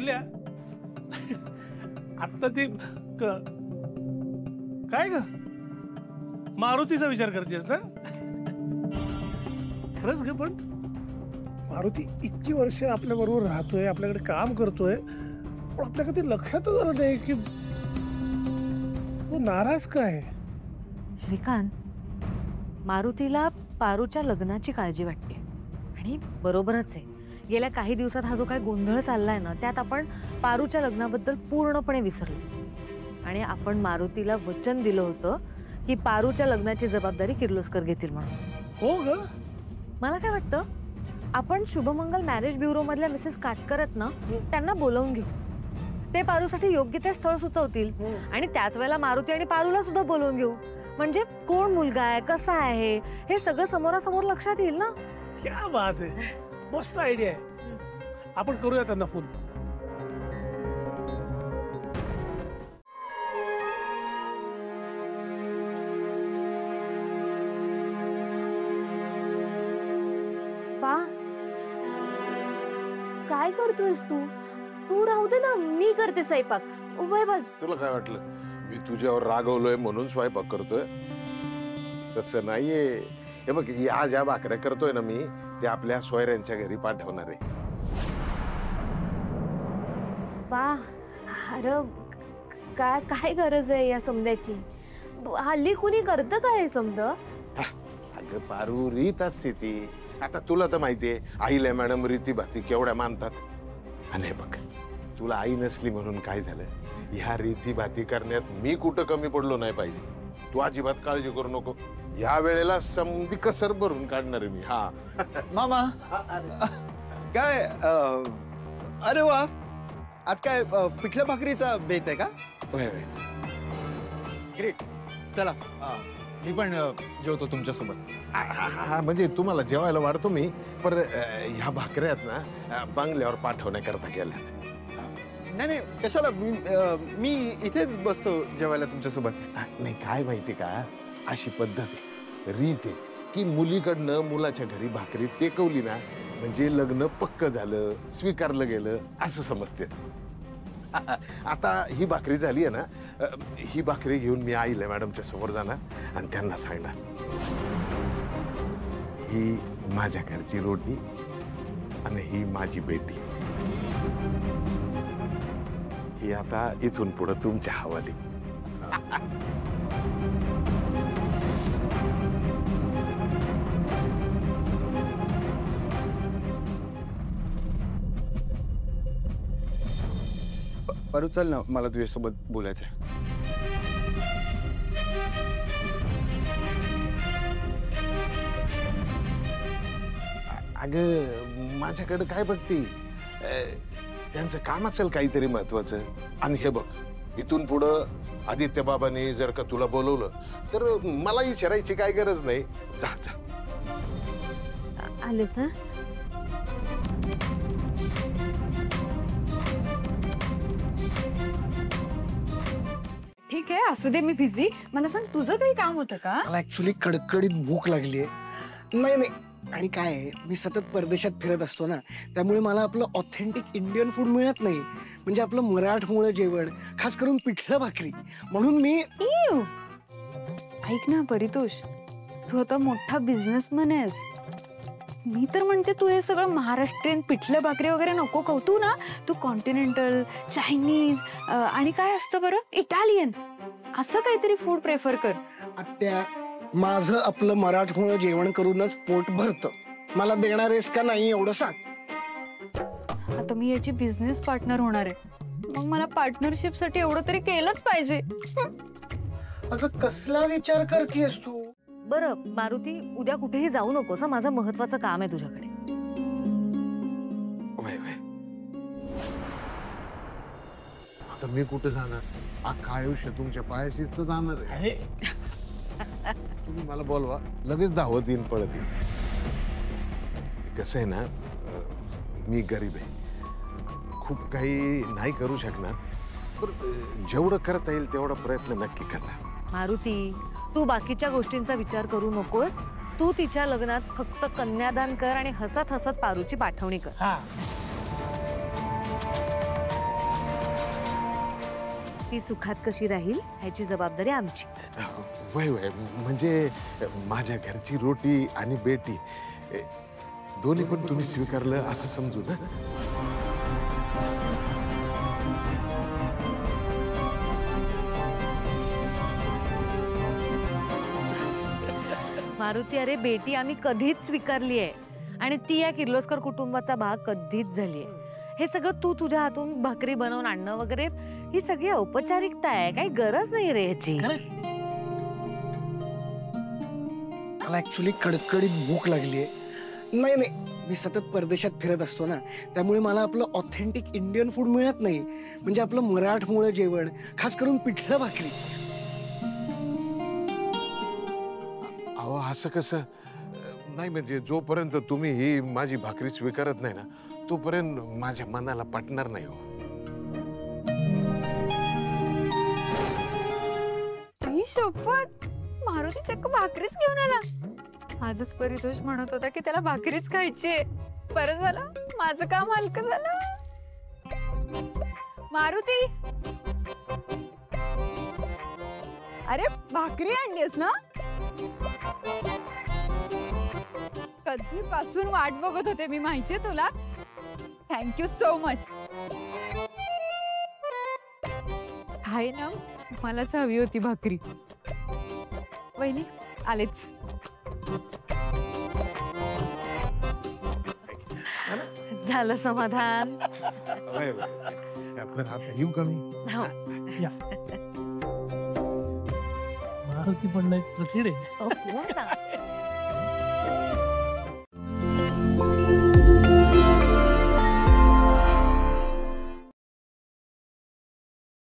गेल्या आता ती काय ग मारुतीचा विचार करतेस ना? खरंच ग, पण मारुती इतकी वर्ष आपल्या बरोबर राहतोय, आपल्याकडे काम करतोय, पण आपल्या कधी लक्षातच आलं नाही की तो नाराज काय. श्रीकांत, मारुतीला पारूच्या लग्नाची काळजी वाटते आणि बरोबरच आहे. गेल्या काही दिवसात हा जो काही गोंधळ चाललाय ना, त्यात आपण पारूच्या लग्नाबद्दल पूर्णपणे विसरलो आणि आपण मारुतीला वचन दिलं होतं की पारूच्या लग्नाची जबाबदारी किर्लोस्कर घेतील म्हणून. हो ग, मला काय वाटतं, आपण शुभमंगल मॅरेज ब्युरो मधल्या मिसेस काटकरत ना, त्यांना बोलावून घेऊ. ते पारूसाठी योग्य ते स्थळ सुचवतील आणि त्याच वेळेला मारुती आणि पारूला सुद्धा बोलावून घेऊ. म्हणजे कोण मुलगा आहे, कसा आहे, हे सगळं समोरासमोर लक्षात येईल ना. क्या बात आहे, मस्त आयडिया आहे. आपण करूया त्यांना फोन. पा, काय करतोयस तू? तू राहू दे ना, मी करते स्वयंपाक. वय बाजू. तुला काय वाटलं मी तुझ्यावर रागवलोय म्हणून स्वयंपाक करतोय? तसं नाहीये. हे बघ, या ज्या भाकऱ्या करतोय ना मी, ते आपल्या सोयऱ्यांच्या घरी पाठवणार आहे. पा, अरे काय काय गरज आहे या समद्याची? हल्ली कुणी करतं काय समद? अगं पारू, रीत असते ती. आता तुला तर माहितीये आईला मॅडम रीती भाती केवढ्या मानतात. आणि बघ, तुला आई नसली म्हणून काय झालं, ह्या रीती भाती करण्यात मी कुठं कमी पडलो नाही पाहिजे. तू अजिबात काळजी करू नको. या वेळेला समधी कसर भरून काढणार आहे मी. हा मामा, काय अरे वा, आज काय पिठल्या भाकरीचा बेत आहे का? ग्रेट. चला, मी पण जेवतो तुमच्यासोबत. हा, म्हणजे तुम्हाला जेवायला वाढतो मी, पण ह्या भाकऱ्यात ना बंगल्यावर पाठवण्याकरता गेल्यात. नाही नाही, कशाला, मी इथेच बसतो जेवायला तुमच्यासोबत. नाही, काय माहिती का, अशी पद्धत आहे, रीत आहे की मुलीकडनं मुलाच्या घरी भाकरी टेकवली ना म्हणजे लग्न पक्क झालं, स्वीकारलं गेलं असं समजते. आता ही भाकरी झाली आहे ना, ही भाकरी घेऊन मी आईला मॅडमच्या समोर जाणार आणि त्यांना सांगणार, ही माझ्या घरची रोटी आणि ही माझी बेटी. ही आता इथून पुढे तुमच्या हवाली. पारू, चल ना, मला तुझ्यासोबत बोलायचं आहे. अगं माझ्याकडे काय बघती, त्यांचं काम असेल काहीतरी महत्वाचं. आणि हे बघ, इथून पुढं आदित्य बाबांनी जर का तुला बोलवलं तर मला विचारायची काय गरज नाही. जा जा. आलेच. ठीक आहे, असू दे, मी बिझी. मला सांग, तुझं काही काम होतं का? मला ऍक्च्युली कडकडीत भूक लागली आहे. नाही नाही, आणि काय आहे, मी सतत परदेशात फिरत असतो ना, त्यामुळे मला आपलं ऑथेंटिक इंडियन फूड मिळत नाही. म्हणजे आपलं मराठमोळं जेवण, खास करून पिठलं भाकरी. म्हणून मी ऐक ना परितोष, तू आता मोठा बिझनेसमॅन आहेस. मी तर म्हणते तू हे सगळं महाराष्ट्रीयन पिठलं भाकरी वगैरे नको खाऊ. तू ना, तू कॉन्टिनेंटल, चायनीज आणि काय असतं बरं, इटालियन, असं काहीतरी फूड प्रेफर कर. आत्या, माझं आपलं मराठमोळं जेवण करूनच पोट भरतं. मला देणार आहेस का नाही एवढं सांग. आता मी याची बिझनेस पार्टनर होणार आहे, मग मला पार्टनरशिप साठी एवढं तरी केलंच पाहिजे. अगं कसला विचार करतेस तू? बरं मारुती, उद्या कुठेही जाऊ नकोस. माझं महत्वाचं काम आहे तुझ्याकडे. आता मी कुठे जाणार? अख्खं आयुष्य तुमच्या पायाशीच तर जाणार आहे. तुम्ही मला बोलवा, लगेच धावत येईन, पळत येईन. कसं आहे ना, मी गरीब आहे, खूप काही नाही करू शकणार, पण जेवढं करता येईल तेवढा प्रयत्न नक्की करणार. मारुती, तू बाकीच्या गोष्टींचा विचार करू नकोस. तू तिच्या लग्नात फक्त कन्यादान कर आणि हसत हसत पारूची पाठवणी कर. ती सुखात कशी राहील ह्याची जबाबदारी आमची. वय वय म्हणजे माझ्या घरची रोटी आणि बेटी दोन्ही पण तुम्ही स्वीकारलं असं समजू ना. मारुती, अरे बेटी आम्ही कधीच स्वीकारली आहे आणि ती या किर्लोस्कर कुटुंबाचा भाग कधीच झालीये. हे सगळं तू तुझ्या हातून भाकरी बनवून आणणं वगैरे ही सगळी औपचारिकता आहे, काही गरज नाही रे ह्याची. मला ऍक्च्युली कडकडीत भूक लागलीये. नाही नाही, मी सतत परदेशात फिरत असतो ना, त्यामुळे मला आपलं ऑथेंटिक इंडियन फूड मिळत नाही. म्हणजे आपलं मराठमोळं जेवण, खास करून पिठलं भाकरी. अहो असं कसं नाही, म्हणजे जोपर्यंत तुम्ही ही माझी भाकरी स्वीकारत नाही ना तोपर्यंत माझ्या मनाला पटणार नाही हो. ही शपथ, मारुती चक्क भाकरीच घेऊन आला. आजच परितोष म्हणत होता की त्याला भाकरीच खायची. बरं झालं, माझं काम हलकं झालं. मारुती, अरे भाकरी आणलीस ना? कधीपासून वाट बघत होते मी, माहितीये तुला. Thank you so much. हाय ना, मलाच हवी होती भाकरी. वहिनी आलेच. झालं समाधान. वय वय पण आता येऊ का मी? हो. मारुती पण नाही कठीण आहे. हो ना.